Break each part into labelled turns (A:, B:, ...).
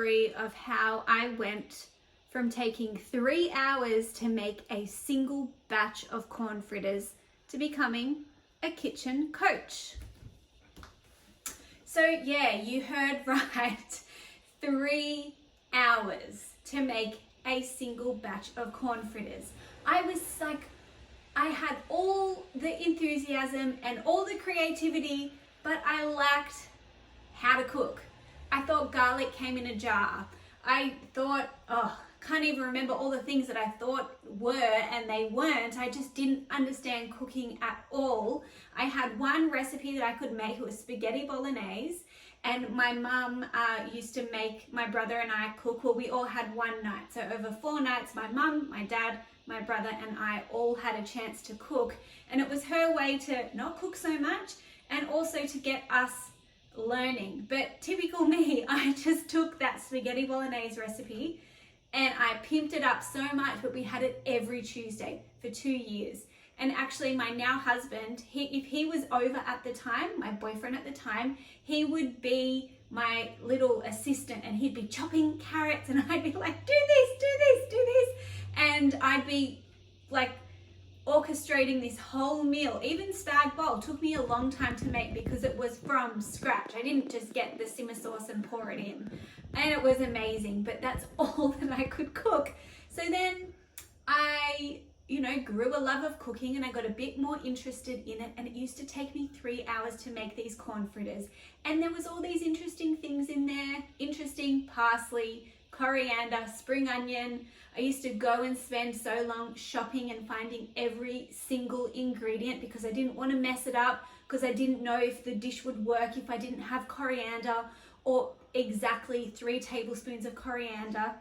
A: story of how I went from taking 3 hours to make a single batch of corn fritters to becoming a kitchen coach. So yeah, you heard right. 3 hours to make a single batch of corn fritters. I was like, I had all the enthusiasm and all the creativity, but I lacked how to cook. I thought garlic came in a jar. I thought, can't even remember all the things that I thought were and they weren't. I just didn't understand cooking at all. I had one recipe that I could make. It was spaghetti bolognese. And my mum used to make my brother and I cook. Well, we all had one night. So over 4 nights, my mum, my dad, my brother and I all had a chance to cook. And it was her way to not cook so much and also to get us learning. But typical me, I just took that spaghetti bolognese recipe and I pimped it up so much, but we had it every Tuesday for 2 years. And actually my now husband, if he was over at the time, my boyfriend at the time, he would be my little assistant and he'd be chopping carrots and I'd be like, do this, do this, do this. And I'd be like orchestrating this whole meal. Even spag bowl took me a long time to make because it was from scratch. I didn't just get the simmer sauce and pour it in. And it was amazing, but that's all that I could cook. So then I, grew a love of cooking and I got a bit more interested in it, and it used to take me 3 hours to make these corn fritters. And there was all these interesting things in there, interesting parsley, coriander, spring onion. I used to go and spend so long shopping and finding every single ingredient because I didn't want to mess it up, because I didn't know if the dish would work if I didn't have coriander, or exactly 3 tablespoons of coriander.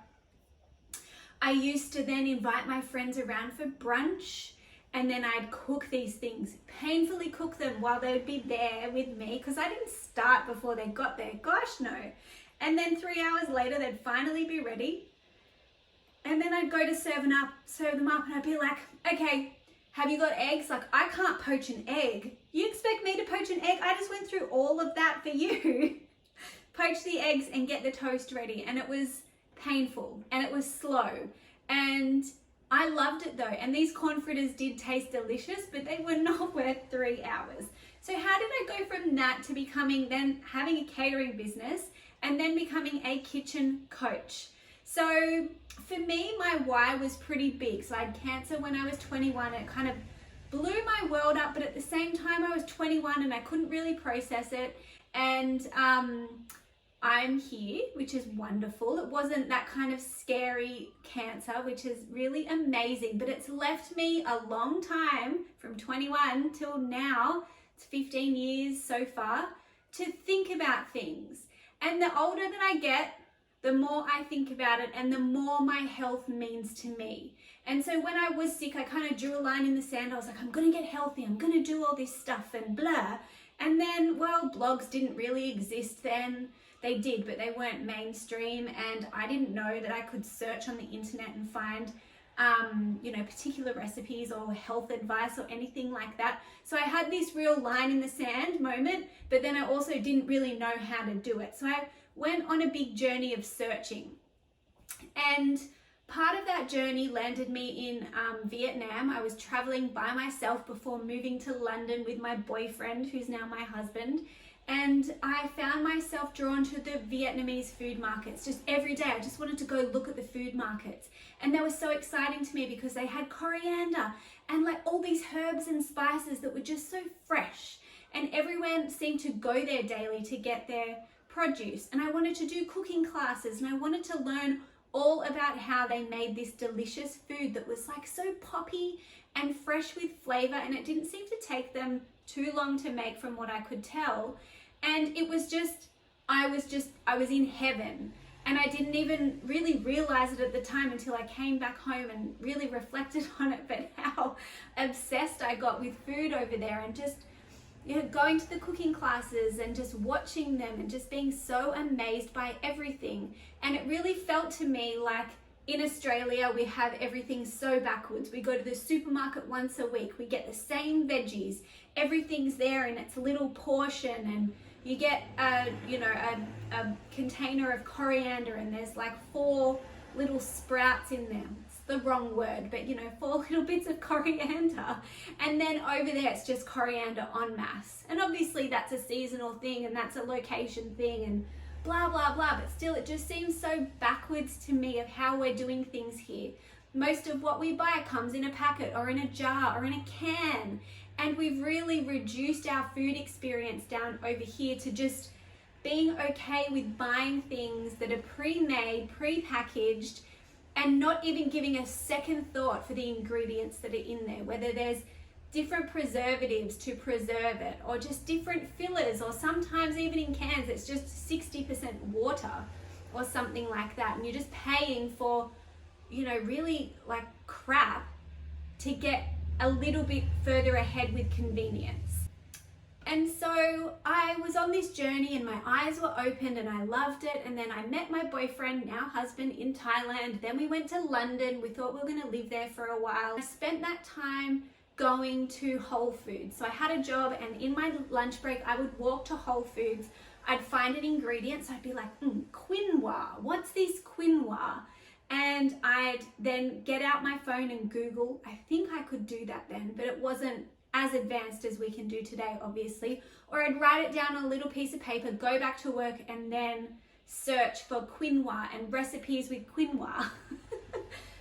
A: I used to then invite my friends around for brunch, and then I'd cook these things, painfully cook them while they would be there with me, because I didn't start before they got there. Gosh, no. And then 3 hours later, they'd finally be ready. And then I'd go to serve them up, and I'd be like, okay, have you got eggs? Like, I can't poach an egg. You expect me to poach an egg? I just went through all of that for you. Poach the eggs and get the toast ready. And it was painful and it was slow. And I loved it though. And these corn fritters did taste delicious, but they were not worth 3 hours. So how did I go from that to becoming having a catering business and then becoming a kitchen coach? So for me, my why was pretty big. So I had cancer when I was 21. It kind of blew my world up, but at the same time I was 21 and I couldn't really process it. And I'm here, which is wonderful. It wasn't that kind of scary cancer, which is really amazing, but it's left me a long time from 21 till now. It's 15 years so far to think about things. And the older that I get, the more I think about it and the more my health means to me. And so when I was sick, I kind of drew a line in the sand. I was like, I'm going to get healthy. I'm going to do all this stuff and blah. And then, well, blogs didn't really exist then. They did, but they weren't mainstream. And I didn't know that I could search on the internet and find, particular recipes or health advice or anything like that. So I had this real line in the sand moment, but then I also didn't really know how to do it. So I went on a big journey of searching. And part of that journey landed me in Vietnam. I was traveling by myself before moving to London with my boyfriend, who's now my husband. And I found myself drawn to the Vietnamese food markets. Just every day, I just wanted to go look at the food markets. And they were so exciting to me because they had coriander and like all these herbs and spices that were just so fresh. And everyone seemed to go there daily to get their produce. And I wanted to do cooking classes and I wanted to learn all about how they made this delicious food that was like so poppy and fresh with flavor. And it didn't seem to take them too long to make from what I could tell. And it was just, I was in heaven. And I didn't even really realize it at the time until I came back home and really reflected on it, but how obsessed I got with food over there, and just going to the cooking classes and just watching them and just being so amazed by everything. And it really felt to me like in Australia, we have everything so backwards. We go to the supermarket once a week. We get the same veggies. Everything's there in its little portion, and You get a container of coriander and there's like 4 little sprouts in them. It's the wrong word, but 4 little bits of coriander. And then over there it's just coriander en masse. And obviously that's a seasonal thing and that's a location thing and blah, blah, blah. But still, it just seems so backwards to me of how we're doing things here. Most of what we buy comes in a packet or in a jar or in a can. And we've really reduced our food experience down over here to just being okay with buying things that are pre-made, pre-packaged, and not even giving a second thought for the ingredients that are in there, whether there's different preservatives to preserve it, or just different fillers, or sometimes even in cans it's just 60% water or something like that, and you're just paying for, really like crap to get a little bit further ahead with convenience. And so I was on this journey and my eyes were opened and I loved it. And then I met my boyfriend, now husband, in Thailand. Then we went to London. We thought we were going to live there for a while. I spent that time going to Whole Foods. So I had a job, and in my lunch break, I would walk to Whole Foods. I'd find an ingredient. So I'd be like, quinoa. What's this quinoa? And I'd then get out my phone and Google. I think I could do that then, but it wasn't as advanced as we can do today, obviously. Or I'd write it down on a little piece of paper, go back to work, and then search for quinoa and recipes with quinoa.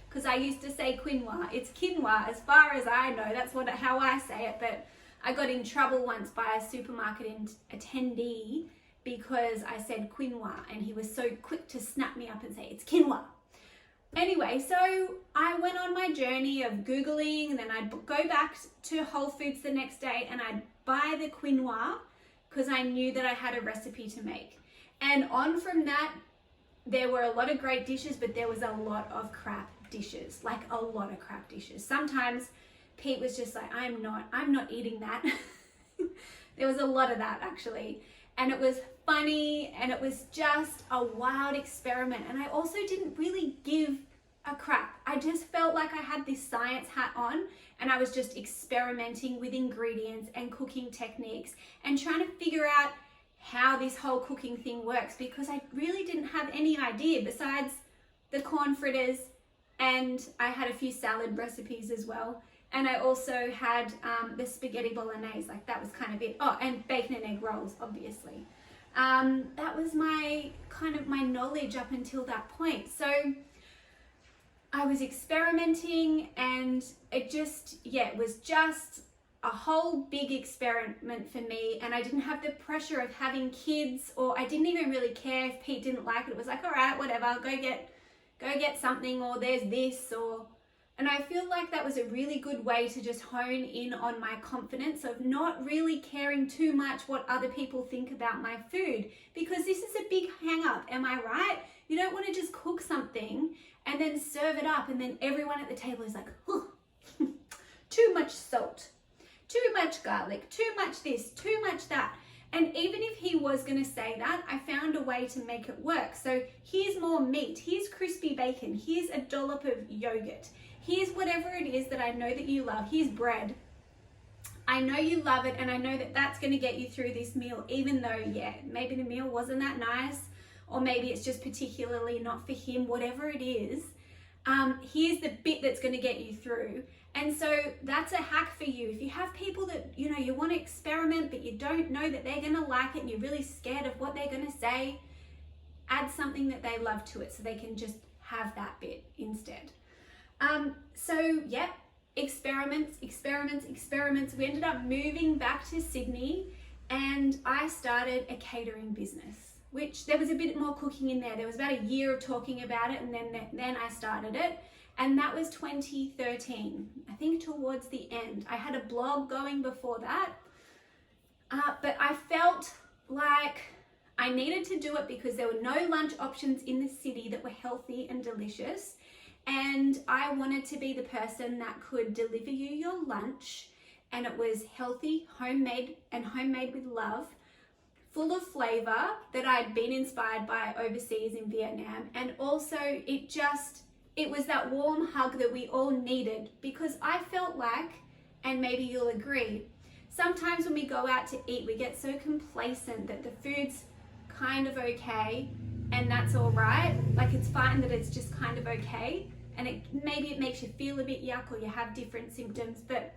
A: Because I used to say quinoa. It's quinoa as far as I know. That's how I say it. But I got in trouble once by a supermarket attendee because I said quinoa, and he was so quick to snap me up and say, it's quinoa. Anyway, so I went on my journey of Googling, and then I'd go back to Whole Foods the next day and I'd buy the quinoa because I knew that I had a recipe to make. And on from that, there were a lot of great dishes, but there was a lot of crap dishes, like a lot of crap dishes. Sometimes Pete was just like, I'm not eating that. There was a lot of that actually. And it was funny, and it was just a wild experiment. And I also didn't really give a crap. I just felt like I had this science hat on, and I was just experimenting with ingredients and cooking techniques and trying to figure out how this whole cooking thing works, because I really didn't have any idea besides the corn fritters, and I had a few salad recipes as well. And I also had the spaghetti bolognese, like that was kind of it. Oh, and bacon and egg rolls, obviously. That was my knowledge up until that point. So I was experimenting, and it was just a whole big experiment for me. And I didn't have the pressure of having kids, or I didn't even really care if Pete didn't like it. It was like, all right, whatever, go get something, or there's this, and I feel like that was a really good way to just hone in on my confidence of not really caring too much what other people think about my food, because this is a big hang up, am I right? You don't want to just cook something and then serve it up and then everyone at the table is like, too much salt, too much garlic, too much this, too much that. And even if he was going to say that, I found a way to make it work. So here's more meat, here's crispy bacon, here's a dollop of yogurt, here's whatever it is that I know that you love, here's bread. I know you love it, and I know that that's going to get you through this meal, even though, maybe the meal wasn't that nice, or maybe it's just particularly not for him, whatever it is. Here's the bit that's going to get you through. And so that's a hack for you. If you have people that, you want to experiment, but you don't know that they're going to like it, and you're really scared of what they're going to say, add something that they love to it so they can just have that bit instead. Experiments. We ended up moving back to Sydney, and I started a catering business, which there was a bit more cooking in there. There was about a year of talking about it, and then I started it. And that was 2013, I think towards the end. I had a blog going before that, but I felt like I needed to do it because there were no lunch options in the city that were healthy and delicious. And I wanted to be the person that could deliver you your lunch, and it was healthy, homemade with love, full of flavor that I'd been inspired by overseas in Vietnam. And also it was that warm hug that we all needed, because I felt like, and maybe you'll agree, sometimes when we go out to eat, we get so complacent that the food's kind of okay and that's all right. Like, it's fine that it's just kind of okay, and maybe it makes you feel a bit yuck or you have different symptoms, but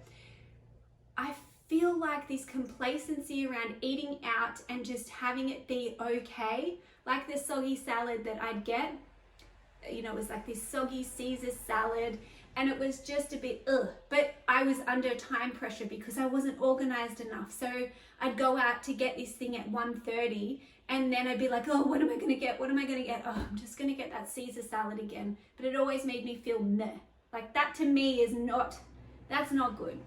A: I feel like this complacency around eating out and just having it be okay, like the soggy salad that I'd get, you know, it was like this soggy Caesar salad, and it was just a bit but I was under time pressure because I wasn't organized enough. So I'd go out to get this thing at 1:30, and then I'd be like, oh, what am I going to get? What am I going to get? Oh, I'm just going to get that Caesar salad again. But it always made me feel meh. Like, that to me is that's not good.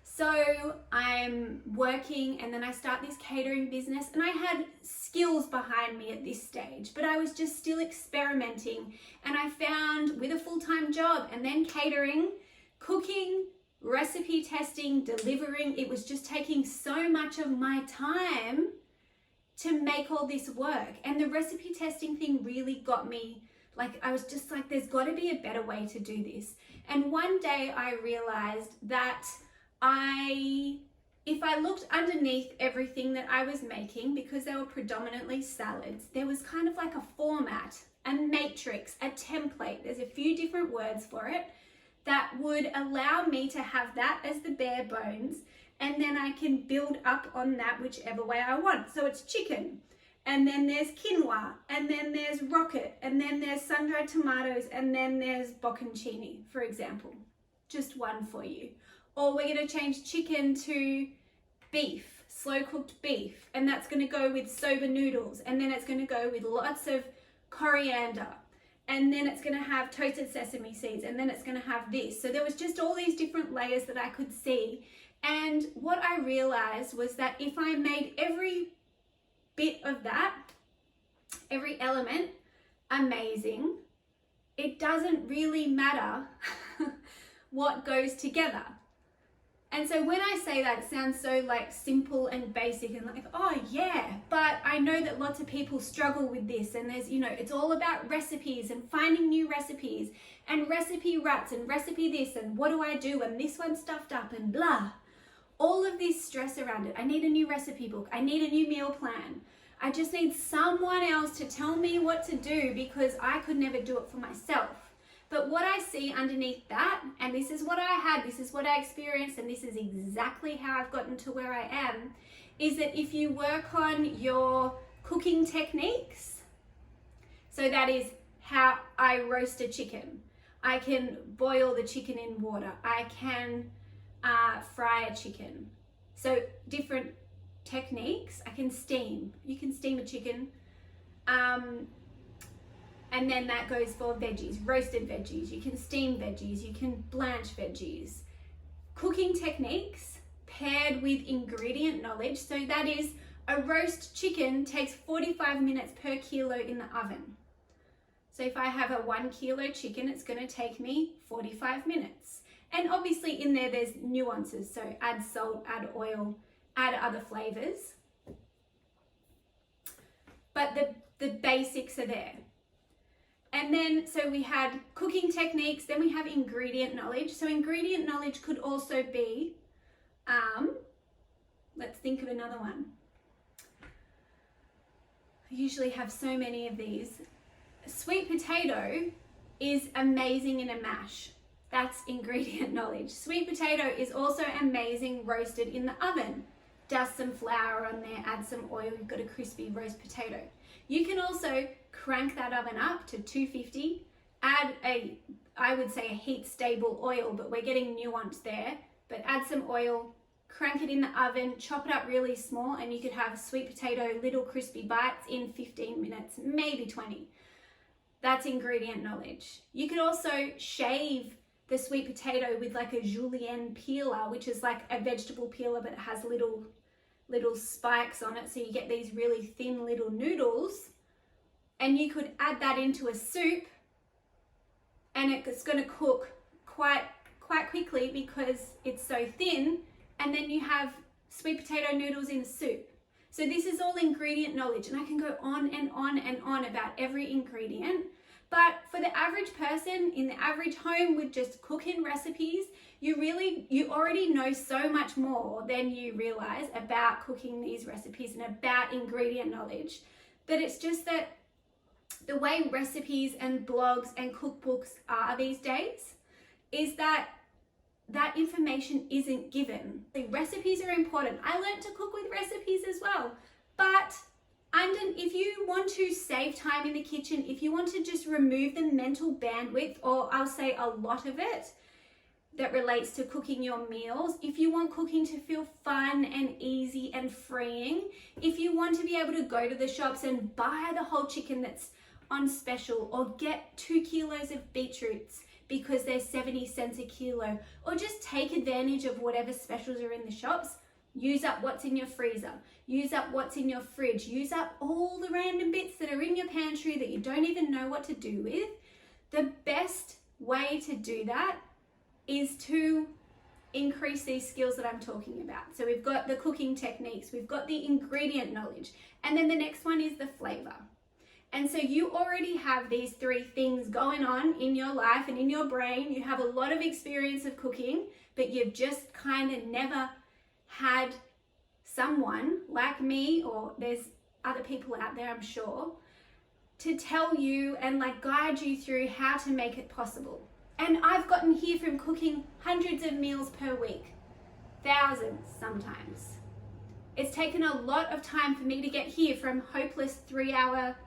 A: So I'm working, and then I start this catering business, and I had skills behind me at this stage, but I was just still experimenting. And I found, with a full-time job and then catering, cooking, recipe testing, delivering, it was just taking so much of my time to make all this work. And the recipe testing thing really got me, like, I was just like, there's got to be a better way to do this. And one day I realized that if I looked underneath everything that I was making, because they were predominantly salads, there was kind of like a format, a matrix, a template, there's a few different words for it, that would allow me to have that as the bare bones, and then I can build up on that whichever way I want. So it's chicken, and then there's quinoa, and then there's rocket, and then there's sun-dried tomatoes, and then there's bocconcini, for example. Just one for you. Or we're going to change chicken to beef, slow-cooked beef, and that's going to go with soba noodles, and then it's going to go with lots of coriander, and then it's going to have toasted sesame seeds, and then it's going to have this. So there was just all these different layers that I could see, and what I realized was that if I made every bit of that, every element, amazing, it doesn't really matter what goes together. And so when I say that, it sounds so like simple and basic and like, oh yeah, but I know that lots of people struggle with this, and there's, you know, it's all about recipes and finding new recipes and recipe ruts and recipe this and what do I do and this one's stuffed up and blah. All of this stress around it. I need a new recipe book. I need a new meal plan. I just need someone else to tell me what to do because I could never do it for myself. But what I see underneath that, and this is what I had, this is what I experienced, and this is exactly how I've gotten to where I am, is that if you work on your cooking techniques, so that is how I roast a chicken. I can boil the chicken in water. I can fry a chicken. So different techniques. I can steam. You can steam a chicken. And then that goes for veggies, roasted veggies. You can steam veggies, you can blanch veggies. Cooking techniques paired with ingredient knowledge. So that is, a roast chicken takes 45 minutes per kilo in the oven. So if I have a 1 kilo chicken, it's going to take me 45 minutes. And obviously in there, there's nuances. So add salt, add oil, add other flavors. But the basics are there. And then, so we had cooking techniques, then we have ingredient knowledge. So ingredient knowledge could also be, let's think of another one. I usually have so many of these. Sweet potato is amazing in a mash. That's ingredient knowledge. Sweet potato is also amazing roasted in the oven. Dust some flour on there, add some oil, you've got a crispy roast potato. You can also crank that oven up to 250, add I would say a heat stable oil, but we're getting nuance there, but add some oil, crank it in the oven, chop it up really small, and you could have sweet potato, little crispy bites in 15 minutes, maybe 20. That's ingredient knowledge. You could also shave the sweet potato with like a julienne peeler, which is like a vegetable peeler, but it has little spikes on it, so you get these really thin little noodles, and you could add that into a soup, and it's going to cook quite quickly because it's so thin, and then you have sweet potato noodles in a soup. So this is all ingredient knowledge, and I can go on and on and on about every ingredient, But for the average person in the average home with just cooking recipes, you already know so much more than you realize about cooking these recipes and about ingredient knowledge, that it's just that the way recipes and blogs and cookbooks are these days is that information isn't given. The recipes are important. I learned to cook with recipes as well, but if you want to save time in the kitchen, if you want to just remove the mental bandwidth, or I'll say a lot of it, that relates to cooking your meals, if you want cooking to feel fun and easy and freeing, if you want to be able to go to the shops and buy the whole chicken that's on special, or get 2 kilos of beetroots because they're 70 cents a kilo, or just take advantage of whatever specials are in the shops, use up what's in your freezer, use up what's in your fridge, use up all the random bits that are in your pantry that you don't even know what to do with. The best way to do that is to increase these skills that I'm talking about. So we've got the cooking techniques, we've got the ingredient knowledge, and then the next one is the flavor. And so you already have these 3 things going on in your life and in your brain. You have a lot of experience of cooking, but you've just kind of never had someone like me, or there's other people out there, I'm sure, to tell you and guide you through how to make it possible. And I've gotten here from cooking hundreds of meals per week, thousands sometimes. It's taken a lot of time for me to get here from hopeless 3-hour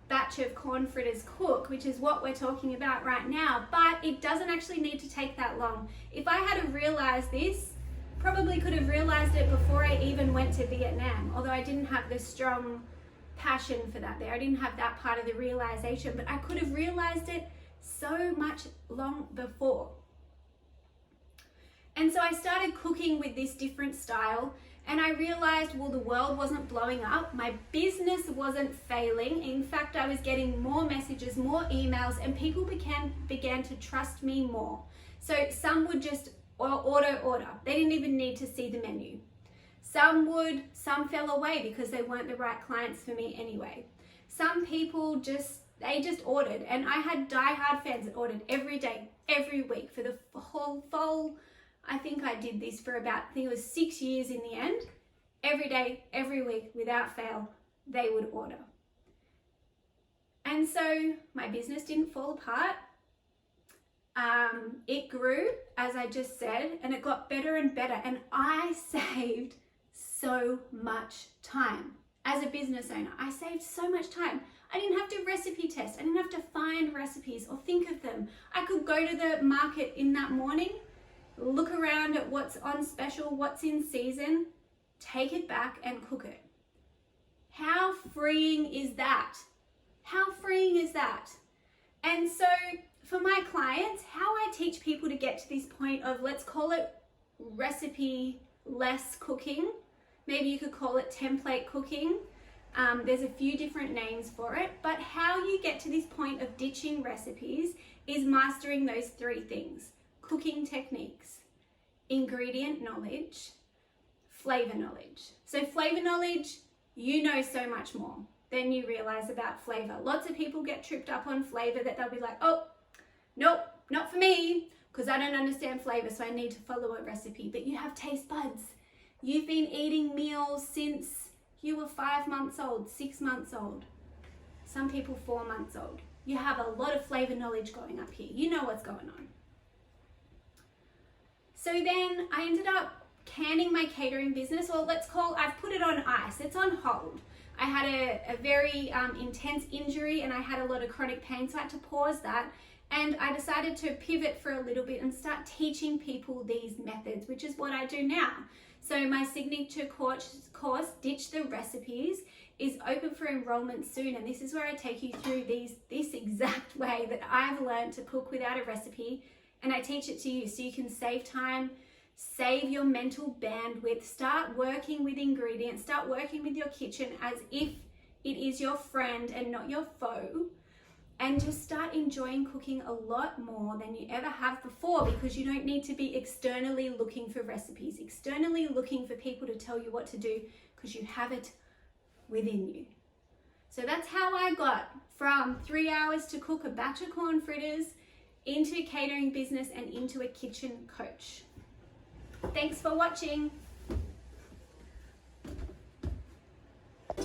A: batch of corn fritters cook, which is what we're talking about right now, but it doesn't actually need to take that long. If I had realized this, probably could have realized it before I even went to Vietnam, although I didn't have the strong passion for that there. I didn't have that part of the realization, but I could have realized it so much long before. And so I started cooking with this different style, and I realized, well, the world wasn't blowing up. My business wasn't failing. In fact, I was getting more messages, more emails, and people began to trust me more. So some would just order. They didn't even need to see the menu. Some fell away because they weren't the right clients for me anyway. Some people just ordered, and I had die-hard fans that ordered every day, every week for the whole, I think I did this for about, I think it was 6 years in the end. Every day, every week, without fail, they would order. And so my business didn't fall apart. It grew, as I just said, and it got better and better. And I saved so much time. As a business owner, I saved so much time. I didn't have to recipe test. I didn't have to find recipes or think of them. I could go to the market in that morning, look around at what's on special, what's in season, take it back and cook it. How freeing is that? How freeing is that? And so for my clients, how I teach people to get to this point of, let's call it recipe-less cooking. Maybe you could call it template cooking. There's a few different names for it, but how you get to this point of ditching recipes is mastering those 3 things: cooking techniques, ingredient knowledge, flavor knowledge. So flavor knowledge, you know so much more than you realize about flavor. Lots of people get tripped up on flavor, that they'll be like, oh, nope, not for me, because I don't understand flavor, so I need to follow a recipe. But you have taste buds. You've been eating meals since you were 5 months old, 6 months old. Some people 4 months old. You have a lot of flavor knowledge going up here. You know what's going on. So then I ended up canning my catering business, or I've put it on ice. It's on hold. I had a very intense injury, and I had a lot of chronic pain, so I had to pause that. And I decided to pivot for a little bit and start teaching people these methods, which is what I do now. So my signature course, Ditch the Recipes, is open for enrollment soon. And this is where I take you through this exact way that I've learned to cook without a recipe. And I teach it to you so you can save time, save your mental bandwidth, start working with ingredients, start working with your kitchen as if it is your friend and not your foe. And just start enjoying cooking a lot more than you ever have before, because you don't need to be externally looking for recipes, externally looking for people to tell you what to do, because you have it within you. So that's how I got from 3 hours to cook a batch of corn fritters into a catering business and into a kitchen coach. Thanks for watching.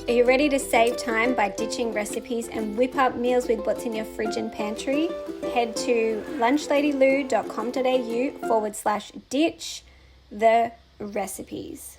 A: Are you ready to save time by ditching recipes and whip up meals with what's in your fridge and pantry? Head to lunchladielou.com.au/ditch the recipes.